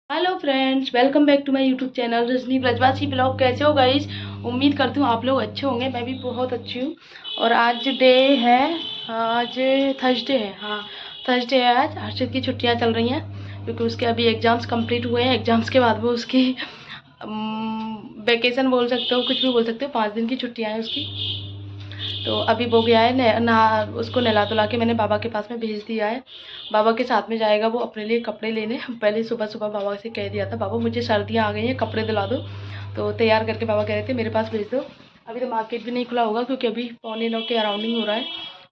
Hello friends, welcome back to my YouTube channel Rajni Brajwasi blog. कैसे हो guys? उम्मीद करती हूँ आप लोग अच्छे होंगे। मैं भी बहुत अच्छी हूँ। और आज डे है, आज थर्सडे है। हाँ, थर्सडे है। आज हर्षित की छुट्टियाँ चल रही हैं क्योंकि उसके अभी एग्ज़ाम्स कंप्लीट हुए हैं। एग्ज़ाम्स के बाद वो उसकी वेकेशन बोल सकते हो, कुछ भी बोल सकते हो, 5 दिन की छुट्टियाँ हैं उसकी। तो अभी वो गया है उसको नहला धुला के मैंने बाबा के पास में भेज दिया है। बाबा के साथ में जाएगा वो अपने लिए कपड़े लेने। पहले सुबह सुबह बाबा से कह दिया था, बाबा मुझे सर्दियाँ आ गई हैं, कपड़े दिला दो। तो तैयार करके बाबा कह रहे थे मेरे पास भेज दो। अभी तो मार्केट भी नहीं खुला होगा क्योंकि अभी 8:45 के अराउंडिंग हो रहा है।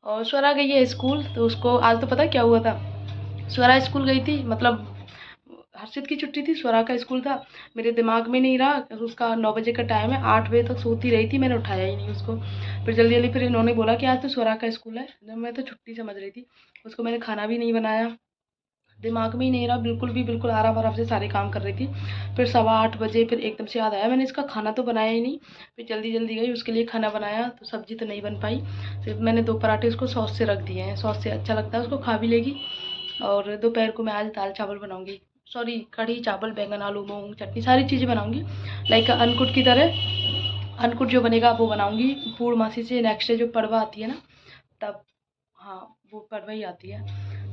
और स्वरा गई है स्कूल, तो उसको आज तो पता क्या हुआ था। स्वरा स्कूल गई थी, मतलब हर्षित की छुट्टी थी, स्वरा का स्कूल था। मेरे दिमाग में नहीं रहा, उसका 9 बजे का टाइम है, 8 बजे तक सोती रही थी, मैंने उठाया ही नहीं उसको। फिर जल्दी जल्दी फिर इन्होंने बोला कि आज तो स्वरा का स्कूल है, जब मैं तो छुट्टी समझ रही थी। उसको मैंने खाना भी नहीं बनाया, दिमाग में ही नहीं रहा बिल्कुल भी, बिल्कुल आराम आराम से सारे काम कर रही थी। फिर 8:15 फिर एकदम से याद आया, मैंने इसका खाना तो बनाया ही नहीं। फिर जल्दी जल्दी गई उसके लिए खाना बनाया, तो सब्जी तो नहीं बन पाई। फिर मैंने 2 पराठे उसको सॉस से रख दिए हैं, सॉस से अच्छा लगता है, उसको खा भी लेगी। और दोपहर को मैं आज दाल चावल बनाऊंगी, सॉरी कढ़ी चावल, बैंगन आलू मूंग चटनी, सारी चीज़ें बनाऊंगी लाइक अनकुट की तरह। अनकुट जो बनेगा वो बनाऊंगी पूर्णमासी से नेक्स्ट डे जो पड़वा आती है ना, तब। हाँ, वो पड़वा ही आती है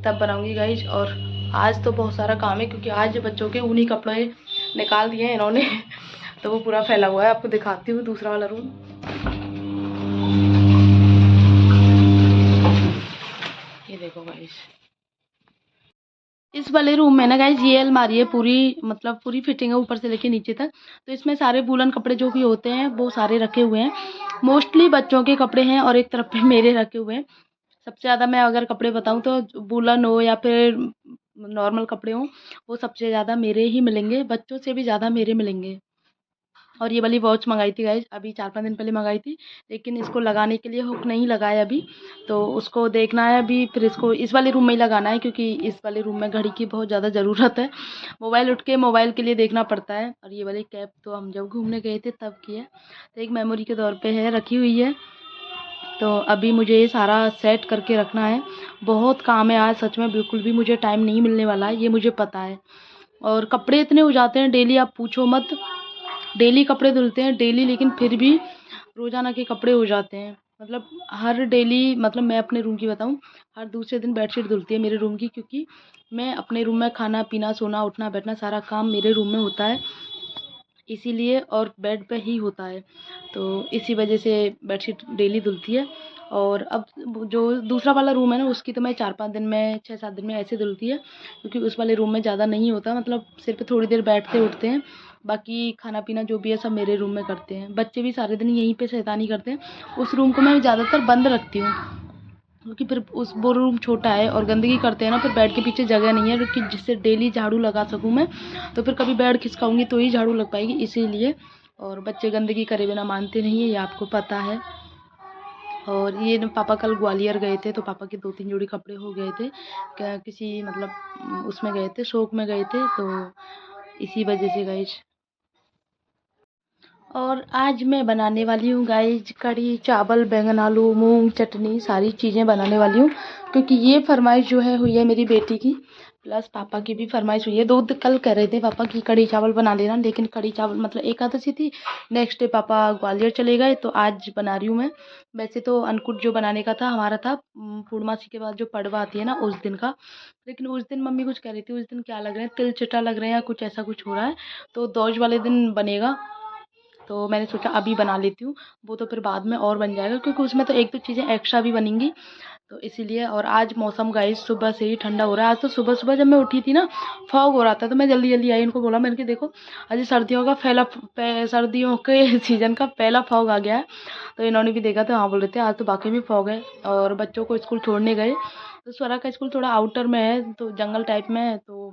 तब बनाऊंगी गाइज। और आज तो बहुत सारा काम है क्योंकि आज बच्चों के ऊनी कपड़े निकाल दिए हैं इन्होंने। तो वो पूरा फैला हुआ है, आपको दिखाती हूँ दूसरा वाला रूम। ये देखो गाइज, इस वाले रूम में ना गाइज ये अलमारी है पूरी, मतलब पूरी फिटिंग है ऊपर से लेके नीचे तक। तो इसमें सारे वूलन कपड़े जो भी होते हैं वो सारे रखे हुए हैं। मोस्टली बच्चों के कपड़े हैं और एक तरफ पे मेरे रखे हुए हैं। सबसे ज़्यादा मैं अगर कपड़े बताऊँ तो वूलन हो या फिर नॉर्मल कपड़े हों, वो सबसे ज़्यादा मेरे ही मिलेंगे, बच्चों से भी ज़्यादा मेरे मिलेंगे। और ये वाली वॉच मंगाई थी गाइज, अभी 4-5 दिन पहले मंगाई थी, लेकिन इसको लगाने के लिए हुक नहीं लगाया अभी। तो उसको देखना है अभी, फिर इसको इस वाले रूम में ही लगाना है क्योंकि इस वाले रूम में घड़ी की बहुत ज़्यादा ज़रूरत है। मोबाइल उठ के मोबाइल के लिए देखना पड़ता है। और ये वाली कैप तो हम जब घूमने गए थे तब की है, तो एक मेमोरी के तौर पे है, रखी हुई है। तो अभी मुझे ये सारा सेट करके रखना है। बहुत काम है आज सच में, बिल्कुल भी मुझे टाइम नहीं मिलने वाला है, ये मुझे पता है। और कपड़े इतने हो जाते हैं डेली, आप पूछो मत। डेली कपड़े धुलते हैं डेली, लेकिन फिर भी रोज़ाना के कपड़े हो जाते हैं। मतलब हर डेली, मतलब मैं अपने रूम की बताऊँ, हर दूसरे दिन बेडशीट धुलती है मेरे रूम की, क्योंकि मैं अपने रूम में खाना पीना सोना उठना बैठना सारा काम मेरे रूम में होता है, इसीलिए। और बेड पे ही होता है, तो इसी वजह से बेडशीट डेली धुलती है। और अब जो दूसरा वाला रूम है ना, उसकी तो मैं 4-5 दिन में 6-7 दिन में ऐसे धुलती है, क्योंकि उस वाले रूम में ज़्यादा नहीं होता, मतलब सिर्फ थोड़ी देर बैठते उठते हैं। बाकी खाना पीना जो भी है सब मेरे रूम में करते हैं। बच्चे भी सारे दिन यहीं पे शैतानी करते हैं। उस रूम को मैं ज़्यादातर बंद रखती हूँ क्योंकि फिर उस वो रूम छोटा है और गंदगी करते हैं ना, फिर बेड के पीछे जगह नहीं है कि जिससे डेली झाड़ू लगा सकूँ मैं। तो फिर कभी बेड खिसकाऊंगी तो ही झाड़ू लग पाएगी, इसीलिए। और बच्चे गंदगी करे बिना मानते नहीं है, ये आपको पता है। और ये न पापा कल ग्वालियर गए थे, तो पापा के 2-3 जोड़ी कपड़े हो गए थे, क्या किसी मतलब उसमें गए थे, शौक में गए थे, तो इसी वजह से गए। और आज मैं बनाने वाली हूँ गाइज कढ़ी चावल बैंगन आलू मूंग चटनी, सारी चीज़ें बनाने वाली हूँ क्योंकि ये फरमाइश जो है हुई है मेरी बेटी की, प्लस पापा की भी फरमाइश हुई है। दो कल कह रहे थे पापा की कढ़ी चावल बना लेना, लेकिन कढ़ी चावल मतलब एकादशी थी, नेक्स्ट डे पापा ग्वालियर चले गए, तो आज बना रही हूँ मैं। वैसे तो अन्नकूट जो बनाने का था हमारा था पूर्णमासी के बाद जो पड़वा आती है ना उस दिन का, लेकिन उस दिन मम्मी कुछ कह रही थी, उस दिन क्या लग रहे हैं, तिल चिटा लग रहे हैं या कुछ ऐसा कुछ हो रहा है, तो दोज वाले दिन बनेगा। तो मैंने सोचा अभी बना लेती हूँ, वो तो फिर बाद में और बन जाएगा क्योंकि उसमें तो एक दो चीज़ें एक्स्ट्रा भी बनेंगी, तो इसीलिए। और आज मौसम गाइस सुबह से ही ठंडा हो रहा है। आज तो सुबह सुबह जब मैं उठी थी ना, फॉग हो रहा था, तो मैं जल्दी जल्दी आई, इनको बोला मैंने कि देखो आज सर्दियों का सर्दियों के सीज़न का पहला फॉग आ गया है। तो इन्होंने भी देखा, तो हाँ बोल रहे थे आज तो बाकी में फॉग है। और बच्चों को स्कूल छोड़ने गए, तो स्वरा का स्कूल थोड़ा आउटर में है, तो जंगल टाइप में है, तो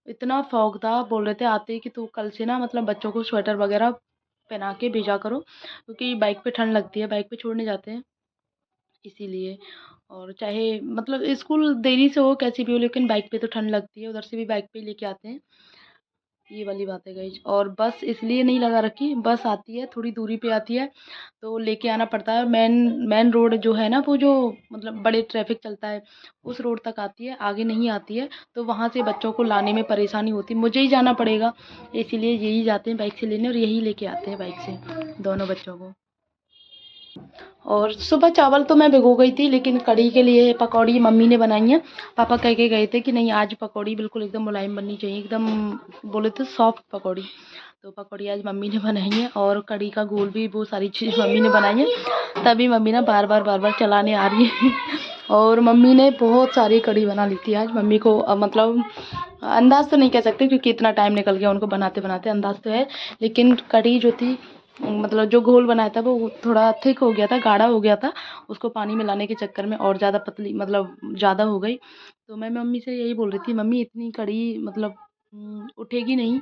इतना फॉग था, बोल रहे थे आते ही कि तू कल से ना मतलब बच्चों को स्वेटर वगैरह पहना के भेजा करो, क्योंकि बाइक पे ठंड लगती है, बाइक पे छोड़ने जाते हैं, इसीलिए। और चाहे मतलब स्कूल देरी से हो कैसी भी हो, लेकिन बाइक पे तो ठंड लगती है, उधर से भी बाइक पे लेके आते हैं। ये वाली बात है गाइज। और बस इसलिए नहीं लगा रखी, बस आती है थोड़ी दूरी पे आती है तो लेके आना पड़ता है। मेन मेन रोड जो है ना, वो जो मतलब बड़े ट्रैफिक चलता है उस रोड तक आती है, आगे नहीं आती है। तो वहाँ से बच्चों को लाने में परेशानी होती है, मुझे ही जाना पड़ेगा, इसीलिए यही जाते हैं बाइक से लेने और यही लेके आते हैं बाइक से दोनों बच्चों को। और सुबह चावल तो मैं भिगो गई थी, लेकिन कढ़ी के लिए पकौड़ी मम्मी ने बनाई है। पापा कह के गए थे कि नहीं आज पकौड़ी बिल्कुल एकदम मुलायम बननी चाहिए, एकदम बोले थे सॉफ्ट पकौड़ी। तो पकौड़ी आज मम्मी ने बनाई है और कढ़ी का घोल भी वो सारी चीज़ मम्मी ने बनाई है। तभी मम्मी ना बार बार चलाने आ रही है और मम्मी ने बहुत सारी कढ़ी बना ली थी आज। मम्मी को मतलब अंदाज़ तो नहीं कह सकते क्योंकि इतना टाइम निकल गया उनको बनाते बनाते, अंदाज़ तो है। लेकिन कढ़ी जो थी मतलब जो घोल बनाया था वो थोड़ा थिक हो गया था, गाढ़ा हो गया था। उसको पानी मिलाने के चक्कर में और ज़्यादा पतली मतलब ज़्यादा हो गई। तो मैं मम्मी से यही बोल रही थी, मम्मी इतनी कढ़ी मतलब उठेगी नहीं।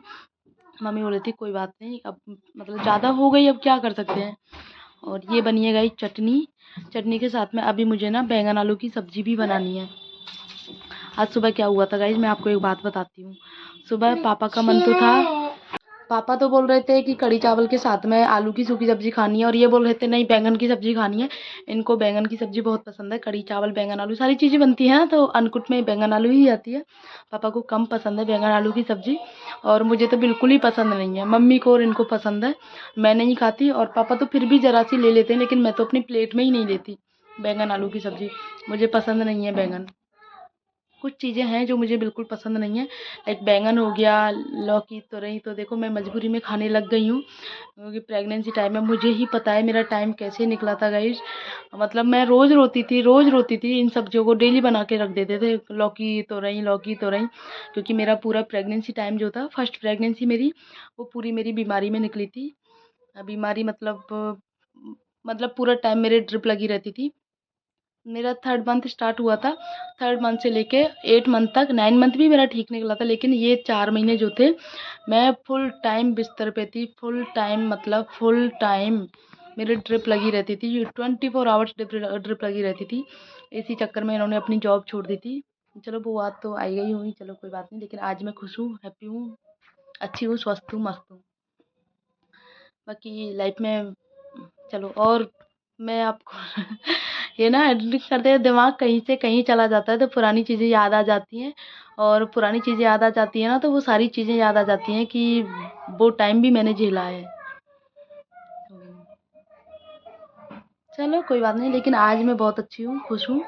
मम्मी बोल रही थी कोई बात नहीं, अब मतलब ज़्यादा हो गई, अब क्या कर सकते हैं। और ये बनी है गाइस चटनी। चटनी के साथ में अभी मुझे ना बैंगन आलू की सब्जी भी बनानी है। आज सुबह क्या हुआ था गाइस, मैं आपको एक बात बताती हूँ। सुबह पापा का मन तो था, पापा तो बोल रहे थे कि कढ़ी चावल के साथ में आलू की सूखी सब्जी खानी है और ये बोल रहे थे नहीं बैंगन की सब्जी खानी है। इनको बैंगन की सब्जी बहुत पसंद है, कढ़ी चावल बैंगन आलू सारी चीज़ें बनती हैं ना तो अनकुट में बैंगन आलू ही आती है। पापा को कम पसंद है बैंगन आलू की सब्जी और मुझे तो बिल्कुल ही पसंद नहीं है। मम्मी को और इनको पसंद है, मैं नहीं खाती। और पापा तो फिर भी ज़रा सी ले लेते हैं, लेकिन मैं तो अपनी प्लेट में ही नहीं लेती बैंगन आलू की सब्जी, मुझे पसंद नहीं है बैंगन। कुछ चीज़ें हैं जो मुझे बिल्कुल पसंद नहीं है, लाइक बैंगन हो गया, लौकी, तोरई। तो देखो मैं मजबूरी में खाने लग गई हूँ क्योंकि प्रेगनेंसी टाइम में मुझे ही पता है मेरा टाइम कैसे निकला था गाइस। मतलब मैं रोज़ रोती थी, इन सब्जियों को डेली बना के रख देते थे, लौकी तोरई। क्योंकि मेरा पूरा प्रेगनेंसी टाइम जो था, फर्स्ट प्रेगनेंसी मेरी, वो पूरी मेरी बीमारी में निकली थी। बीमारी मतलब पूरा टाइम मेरे ड्रिप लगी रहती थी। मेरा 3rd मंथ स्टार्ट हुआ था, 3rd मंथ से लेके 8 मंथ तक, 9 मंथ भी मेरा ठीक निकला था। लेकिन ये 4 महीने जो थे मैं फुल टाइम बिस्तर पे थी, फुल टाइम मतलब फुल टाइम मेरी ड्रिप लगी रहती थी, 24 आवर्स ड्रिप लगी रहती थी। इसी चक्कर में इन्होंने अपनी जॉब छोड़ दी थी। चलो वो बात तो आई गई हुई, चलो कोई बात नहीं। लेकिन आज मैं खुश हूँ, हैप्पी हूँ, अच्छी हूँ, स्वस्थ हूँ, मस्त हूँ। बाकी लाइफ में चलो। और मैं आपको ये ना एडिटिंग करते हुए दिमाग कहीं से कहीं चला जाता है तो पुरानी चीज़ें याद आ जाती हैं। और पुरानी चीज़ें याद आ जाती हैं ना तो वो सारी चीज़ें याद आ जाती हैं कि वो टाइम भी मैंने झेला है। चलो कोई बात नहीं, लेकिन आज मैं बहुत अच्छी हूँ, खुश हूँ।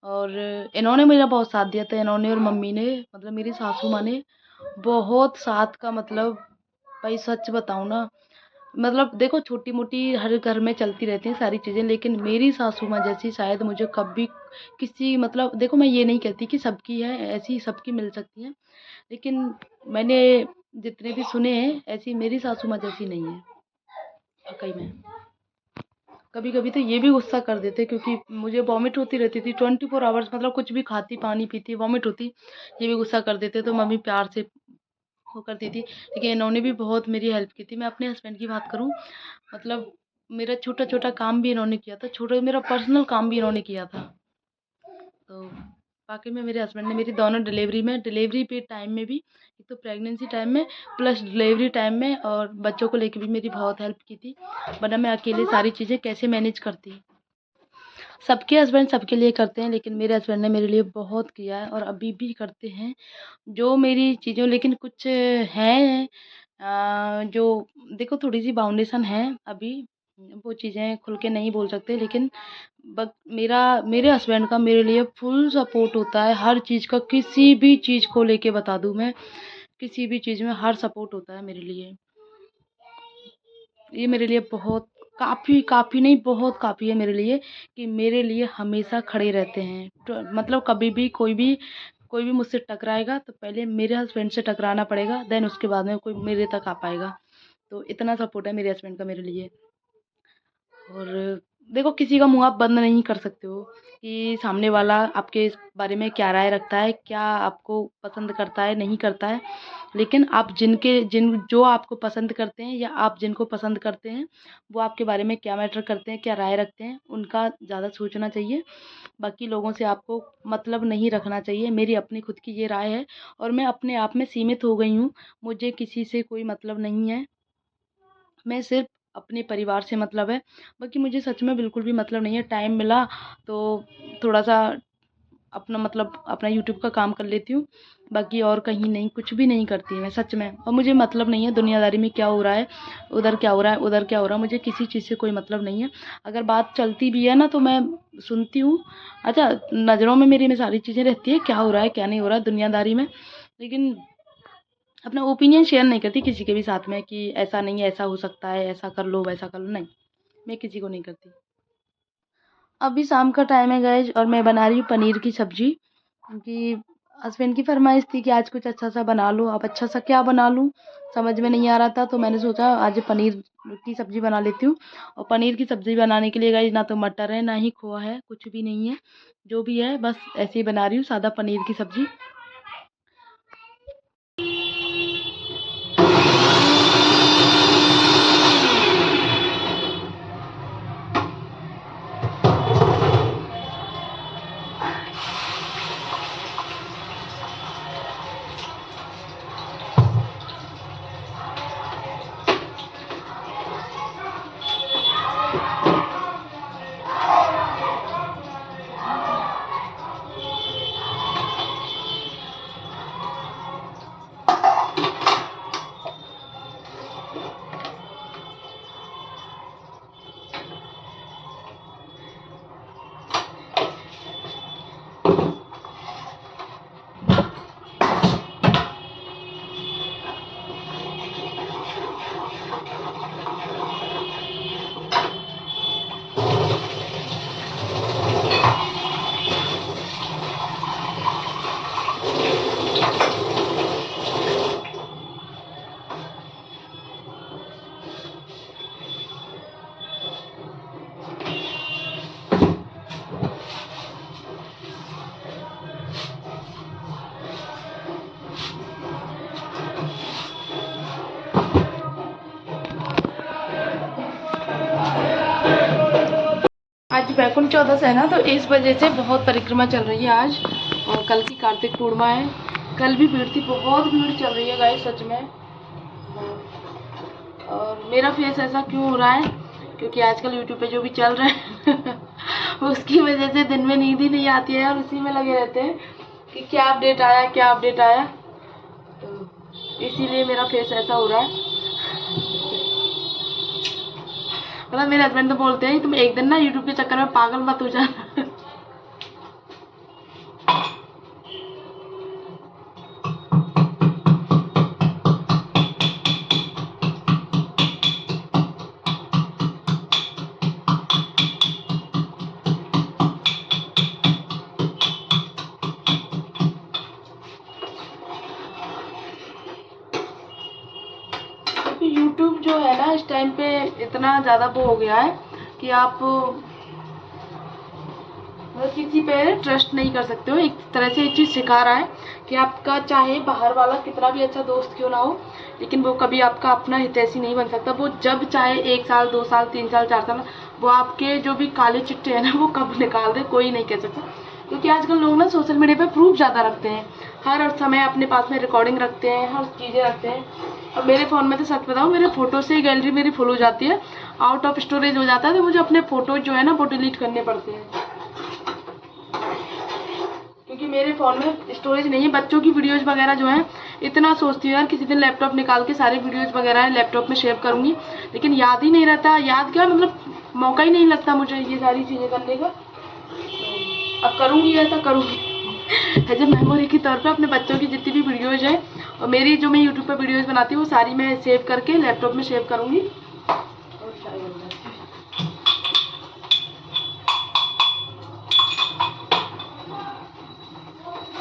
और इन्होंने मेरा बहुत साथ दिया था, इन्होंने और मम्मी ने, मतलब मेरी सासू माँ ने बहुत साथ का मतलब, भाई सच बताऊँ ना, मतलब देखो छोटी मोटी हर घर में चलती रहती हैं सारी चीज़ें, लेकिन मेरी सासू माँ जैसी शायद मुझे कभी किसी, मतलब देखो मैं ये नहीं कहती कि सबकी है ऐसी, सबकी मिल सकती है, लेकिन मैंने जितने भी सुने हैं ऐसी मेरी सासू माँ जैसी नहीं है वाकई में। कभी कभी तो ये भी गुस्सा कर देते क्योंकि मुझे वॉमिट होती रहती थी 24 आवर्स, मतलब कुछ भी खाती पानी पीती वॉमिट होती, ये भी गुस्सा कर देते तो मम्मी प्यार से वो करती थी। लेकिन इन्होंने भी बहुत मेरी हेल्प की थी। मैं अपने हस्बैंड की बात करूँ, मतलब मेरा छोटा छोटा काम भी इन्होंने किया था, छोटा मेरा पर्सनल काम भी इन्होंने किया था। तो वाकई में मेरे हस्बैंड ने मेरी दोनों डिलीवरी पे टाइम में भी, एक तो प्रेगनेंसी टाइम में प्लस डिलीवरी टाइम में और बच्चों को लेके भी मेरी बहुत हेल्प की थी, वरना मैं अकेले सारी चीज़ें कैसे मैनेज करती। सबके हस्बैंड सबके लिए करते हैं, लेकिन मेरे हस्बैंड ने मेरे लिए बहुत किया है और अभी भी करते हैं जो मेरी चीज़ों। लेकिन कुछ हैं जो देखो थोड़ी सी बाउंडेशन है अभी, वो चीज़ें खुल के नहीं बोल सकते, लेकिन बट मेरे हस्बैंड का मेरे लिए फुल सपोर्ट होता है हर चीज़ का, किसी भी चीज़ को लेके बता दूँ मैं, किसी भी चीज़ में हर सपोर्ट होता है मेरे लिए। ये मेरे लिए बहुत काफ़ी काफ़ी नहीं, बहुत काफ़ी है मेरे लिए कि मेरे लिए हमेशा खड़े रहते हैं। तो मतलब कभी भी कोई भी मुझसे टकराएगा तो पहले मेरे हस्बैंड से टकराना पड़ेगा, देन उसके बाद में कोई मेरे तक आ पाएगा। तो इतना सपोर्ट है मेरे हस्बैंड का मेरे लिए। और देखो किसी का मुँह आप बंद नहीं कर सकते हो कि सामने वाला आपके इस बारे में क्या राय रखता है, क्या आपको पसंद करता है, नहीं करता है। लेकिन आप जो आपको पसंद करते हैं या आप जिनको पसंद करते हैं, वो आपके बारे में क्या मैटर करते हैं, क्या राय रखते हैं, उनका ज़्यादा सोचना चाहिए। बाकी लोगों से आपको मतलब नहीं रखना चाहिए। मेरी अपनी खुद की ये राय है और मैं अपने आप में सीमित हो गई हूँ। मुझे किसी से कोई मतलब नहीं है। मैं सिर्फ़ अपने परिवार से मतलब है, बाकी मुझे सच में बिल्कुल भी मतलब नहीं है। टाइम मिला तो थोड़ा-सा अपना मतलब अपना यूट्यूब का काम कर लेती हूँ, बाकी और कहीं नहीं, कुछ भी नहीं करती मैं सच में। और मुझे मतलब नहीं है दुनियादारी में क्या हो रहा है, उधर क्या हो रहा है, उधर क्या हो रहा है, मुझे किसी चीज़ से कोई मतलब नहीं है। अगर बात चलती भी है ना तो मैं सुनती हूँ। अच्छा, नज़रों में मेरी में सारी चीज़ें रहती हैं, क्या हो रहा है, क्या नहीं हो रहा है दुनियादारी में, लेकिन अपना ओपिनियन शेयर नहीं करती किसी के भी साथ में कि ऐसा नहीं है, ऐसा हो सकता है, ऐसा कर लो, वैसा कर लो, नहीं, मैं किसी को नहीं करती। अभी शाम का टाइम है गाइस और मैं बना रही हूँ पनीर की सब्ज़ी, क्योंकि हस्बैंड की फ़रमाइश थी कि आज कुछ अच्छा-सा बना लो। अब अच्छा-सा क्या बना लूँ, समझ में नहीं आ रहा था, तो मैंने सोचा आज पनीर की सब्ज़ी बना लेती हूँ। और पनीर की सब्ज़ी बनाने के लिए गाइस ना तो मटर है, ना ही खोआ है, कुछ भी नहीं है। जो भी है बस ऐसे ही बना रही हूँ सादा पनीर की सब्ज़ी। आज वैकुंठ चौदस है ना, तो इस वजह से बहुत परिक्रमा चल रही है आज। और कल की कार्तिक पूर्णिमा है। कल भी भीड़ थी, बहुत भीड़ चल रही है गाइस सच में। और मेरा फेस ऐसा क्यों हो रहा है, क्योंकि आजकल यूट्यूब पे जो भी चल रहा है उसकी वजह से दिन में नींद ही नहीं आती है और उसी में लगे रहते हैं कि क्या अपडेट आया, क्या अपडेट आया। तो इसीलिए मेरा फेस ऐसा हो रहा है। मतलब मेरे हस्बैंड तो बोलते हैं तुम एक दिन ना यूट्यूब के चक्कर में पागल मत हो जाना। क्योंकि यूट्यूब जो है ना इस टाइम पे इतना ज़्यादा वो हो गया है कि आप मतलब किसी पे ट्रस्ट नहीं कर सकते हो। एक तरह से ये चीज़ सिखा रहा है कि आपका चाहे बाहर वाला कितना भी अच्छा दोस्त क्यों ना हो, लेकिन वो कभी आपका अपना हितैषी नहीं बन सकता। वो जब चाहे 1 साल, 2 साल, 3 साल, 4 साल, वो आपके जो भी काले चिट्टे हैं ना वो कब निकाल दे कोई नहीं कह सकता। क्योंकि आजकल लोग ना सोशल मीडिया पे प्रूफ ज़्यादा रखते हैं, हर समय अपने पास में रिकॉर्डिंग रखते हैं, हर चीज़ें रखते हैं। अब मेरे फ़ोन में तो सच बताऊँ, मेरे फ़ोटो से गैलरी मेरी फुल हो जाती है, आउट ऑफ स्टोरेज हो जाता है, तो मुझे अपने फ़ोटो जो है ना वो डिलीट करने पड़ते हैं, क्योंकि मेरे फ़ोन में स्टोरेज नहीं है। बच्चों की वीडियोज़ वगैरह जो हैं, इतना सोचती हूँ यार किसी दिन लैपटॉप निकाल के सारे वीडियोज़ वगैरह लैपटॉप में सेव करूँगी, लेकिन याद ही नहीं रहता। याद क्या मतलब मौका ही नहीं लगता मुझे ये सारी चीज़ें करने का। अब करूँगी, ऐसा करूँगी एज ए मेमोरी के तौर पे अपने बच्चों की जितनी भी वीडियोज़ हैं और मेरी जो मैं यूट्यूब पर वीडियोज़ बनाती हूँ वो सारी मैं सेव करके लैपटॉप में सेव करूँगी।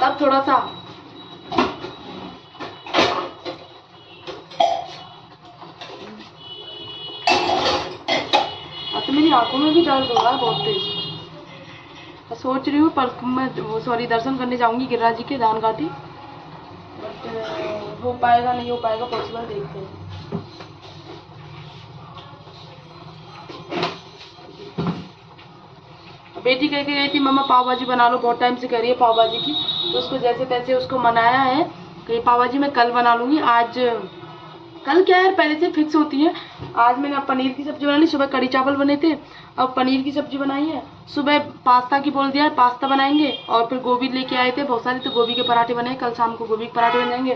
तब थोड़ा सा तो मेरी मेरी आंखों में भी दर्द हो रहा है बहुत तेज। मैं सोच रही हूँ पर मैं दर्शन करने जाऊंगी गिरिराज जी के दान घाटी, बट हो पाएगा नहीं हो पाएगा पॉसिबल, देखते हैं। बेटी कह के गई थी मम्मा पाव भाजी बना लो, बहुत टाइम से कह रही है पाव भाजी की, तो उसको जैसे तैसे उसको मनाया है कि पाव भाजी मैं कल बना लूँगी। आज कल क्या है पहले से फिक्स होती है। आज मैंने अब पनीर की सब्जी बना ली, सुबह कड़ी चावल बने थे, अब पनीर की सब्जी बनाई है। सुबह पास्ता की बोल दिया है, पास्ता बनाएंगे, और फिर गोभी लेके आए थे बहुत सारे, तो गोभी के पराठे बनाए, कल शाम को गोभी के पराठे बन जाएंगे।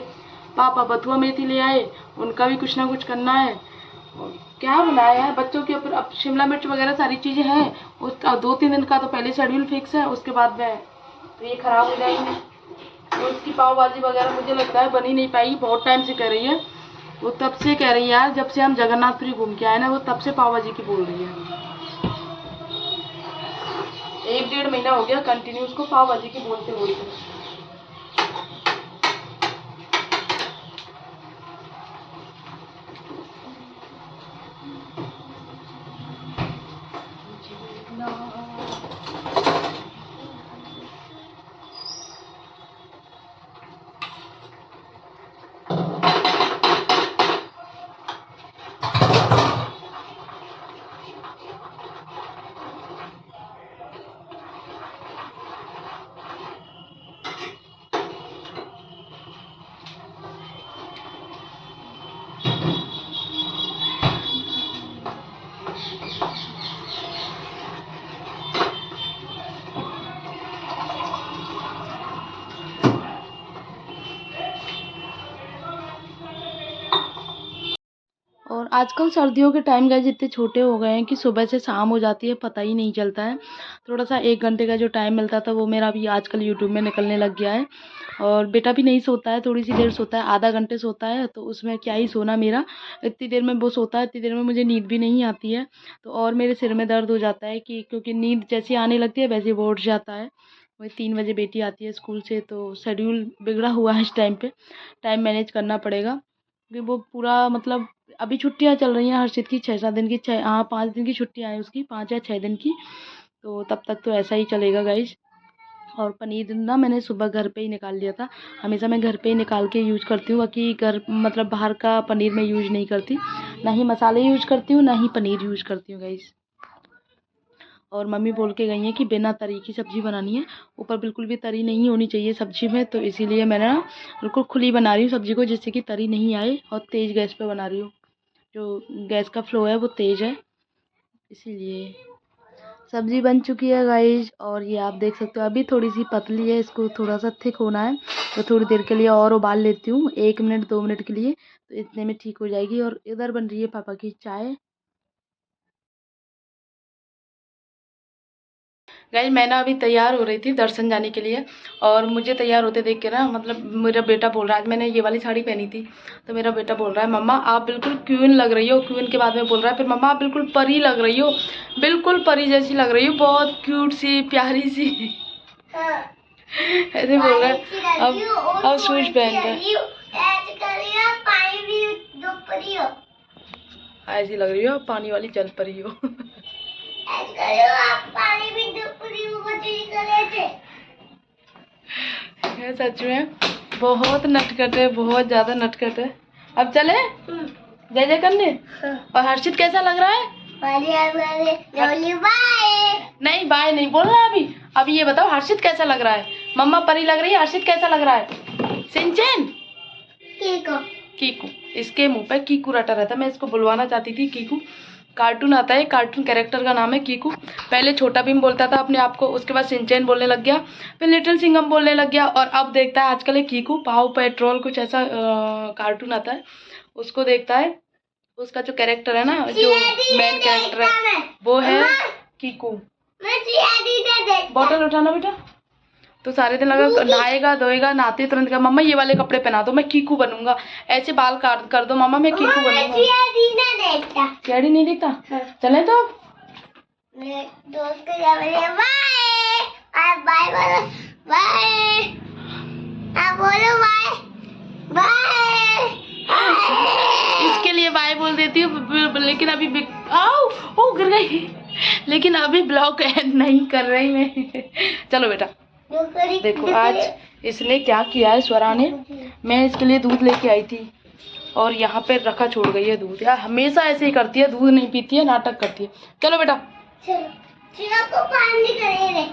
पापा बथुआ मेथी ले आए, उनका भी कुछ ना कुछ करना है। क्या बनाया है बच्चों के ऊपर, अब शिमला मिर्च वगैरह सारी चीज़ें हैं, उसका 2-3 दिन का तो पहले शेड्यूल फिक्स है, उसके बाद में तो ये ख़राब हो जाएंगे। तो उसकी पाव भाजी वगैरह मुझे लगता है बनी नहीं पाएगी, बहुत टाइम से कर रही है वो, तब से कह रही है यार, जब से हम जगन्नाथपुरी घूम के आए ना, वो तब से पाव भाजी की बोल रही है। 1-1.5 महीना हो गया कंटिन्यू उसको पाव भाजी की बोलते बोलते। और आजकल सर्दियों के टाइम गाइस इतने छोटे हो गए हैं कि सुबह से शाम हो जाती है, पता ही नहीं चलता है। थोड़ा सा 1 घंटे का जो टाइम मिलता था वो मेरा अभी आजकल यूट्यूब में निकलने लग गया है। और बेटा भी नहीं सोता है, थोड़ी सी देर सोता है, आधा घंटे सोता है, तो उसमें क्या ही सोना मेरा, इतनी देर में वो सोता है, इतनी देर में मुझे नींद भी नहीं आती है। तो और मेरे सिर में दर्द हो जाता है कि क्योंकि नींद जैसी आने लगती है वैसे वो उठ जाता है। वही 3 बजे बेटी आती है स्कूल से, तो शेड्यूल बिगड़ा हुआ है इस टाइम पे, टाइम मैनेज करना पड़ेगा क्योंकि वो पूरा मतलब अभी छुट्टियां चल रही हैं हर्षित की, 6-7 दिन की, 5 दिन की छुट्टियां हैं उसकी, 5 या 6 दिन की, तो तब तक तो ऐसा ही चलेगा गाइस। और पनीर ना मैंने सुबह घर पे ही निकाल लिया था, हमेशा मैं घर पे ही निकाल के यूज करती हूँ, बाकी घर मतलब बाहर का पनीर मैं यूज नहीं करती, ना ही मसाले यूज करती हूँ ना ही पनीर यूज करती हूँ गाइस। और मम्मी बोल के गई हैं कि बिना तरी की सब्ज़ी बनानी है, ऊपर बिल्कुल भी तरी नहीं होनी चाहिए सब्ज़ी में, तो इसीलिए मैंने ना बिल्कुल खुली बना रही हूँ सब्ज़ी को, जिससे कि तरी नहीं आए, और तेज़ गैस पे बना रही हूँ, जो गैस का फ्लो है वो तेज़ है, इसीलिए। सब्ज़ी बन चुकी है गाइस, और ये आप देख सकते हो अभी थोड़ी सी पतली है, इसको थोड़ा सा थिक होना है, तो थोड़ी देर के लिए और उबाल लेती हूँ, 1 मिनट 2 मिनट के लिए, तो इतने में ठीक हो जाएगी। और इधर बन रही है पापा की चाय। गाइस मैं ना अभी तैयार हो रही थी दर्शन जाने के लिए, और मुझे तैयार होते देख के ना मतलब मेरा बेटा बोल रहा है, आज मैंने ये वाली साड़ी पहनी थी, तो मेरा बेटा बोल रहा है मम्मा आप बिल्कुल क्वीन लग रही हो, क्वीन के बाद में बोल रहा है फिर मम्मा आप बिल्कुल परी लग रही हो, बिल्कुल परी जैसी लग रही हो, बहुत क्यूट सी प्यारी सी ऐसे बोल रहा है। अब शूज पहन कर ऐसी लग रही हो, पानी वाली जल परी हो सच में बहुत नटखट है, बहुत ज्यादा नटखट है। अब चले जय जय करने। और हर्षित कैसा लग रहा है? नहीं बाय नहीं बोलना अभी ये बताओ हर्षित कैसा लग रहा है? मम्मा परी लग रही है, हर्षित कैसा लग रहा है? सिंचन कीकू, इसके मुंह पे कीकू रटा रहता है, मैं इसको बुलवाना चाहती थी कीकू, कार्टून आता है, कार्टून कैरेक्टर का नाम है कीकू। पहले छोटा भीम बोलता था अपने आप को, उसके बाद सिंचैन बोलने लग गया, फिर लिटिल सिंघम बोलने लग गया, और अब देखता है आजकल है कीकू पाव पेट्रोल कुछ ऐसा कार्टून आता है, उसको देखता है। उसका जो कैरेक्टर है ना, जो मेन कैरेक्टर है वो है कीकू। बॉटल उठाना बेटा, तो सारे दिन लगा नहाएगा धोएगा, नहाते तुरंत का मम्मा ये वाले कपड़े पहना दो मैं कीकू बनूंगा, ऐसे बाल काट कर दो मम्मा मैं कीकू बनूंगा। डैडी नहीं देखता। हाँ। चले तो दोस्त इसके लिए बाय बोल देती हूँ, लेकिन अभी आओ ओ गिर गई, लेकिन अभी ब्लॉग एंड नहीं कर रही मैं। चलो बेटा, देखो आज इसने क्या किया है स्वरा ने। मैं इसके लिए दूध लेके आई थी और यहाँ पे रखा छोड़ गई है दूध। यार हमेशा ऐसे ही करती है, दूध नहीं पीती है, नाटक करती है। चलो बेटा, चलो पानी करे रे।